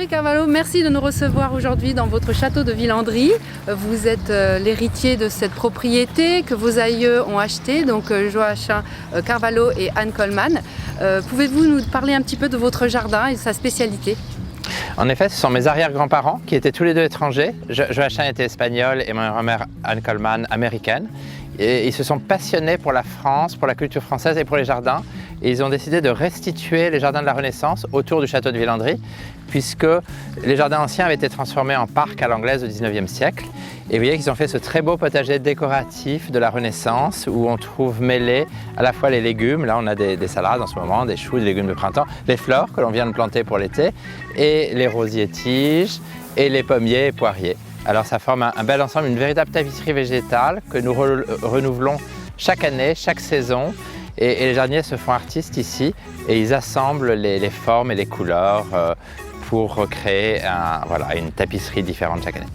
Henri Carvalho, merci de nous recevoir aujourd'hui dans votre château de Villandry. Vous êtes l'héritier de cette propriété que vos aïeux ont achetée, donc Joachim Carvalho et Anne Coleman. Pouvez-vous nous parler un petit peu de votre jardin et de sa spécialité? En effet, ce sont mes arrière-grands-parents qui étaient tous les deux étrangers. Joachim était espagnol et ma grand-mère Anne Coleman américaine. Et ils se sont passionnés pour la France, pour la culture française et pour les jardins. Et ils ont décidé de restituer les jardins de la Renaissance autour du château de Villandry, puisque les jardins anciens avaient été transformés en parc à l'anglaise au 19e siècle. Et vous voyez qu'ils ont fait ce très beau potager décoratif de la Renaissance où on trouve mêlés à la fois les légumes, là on a des salades en ce moment, des choux, des légumes de printemps, les fleurs que l'on vient de planter pour l'été, et les rosiers tiges, et les pommiers et poiriers. Alors ça forme un bel ensemble, une véritable tapisserie végétale que nous renouvelons chaque année, chaque saison. Et les jardiniers se font artistes ici et ils assemblent les formes et les couleurs pour recréer une tapisserie différente chaque année.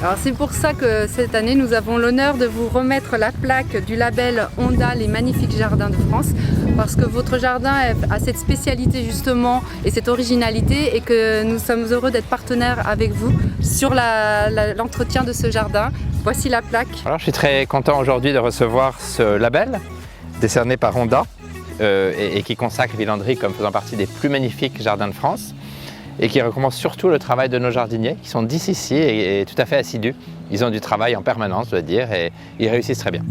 Alors c'est pour ça que cette année nous avons l'honneur de vous remettre la plaque du label Honda les magnifiques jardins de France, parce que votre jardin a cette spécialité justement et cette originalité, et que nous sommes heureux d'être partenaires avec vous sur l'entretien de ce jardin. Voici la plaque. Alors je suis très content aujourd'hui de recevoir ce label décerné par Honda et qui consacre Villandry comme faisant partie des plus magnifiques jardins de France, et qui récompense surtout le travail de nos jardiniers qui sont d'ici et tout à fait assidus. Ils ont du travail en permanence, je dois dire, et ils réussissent très bien.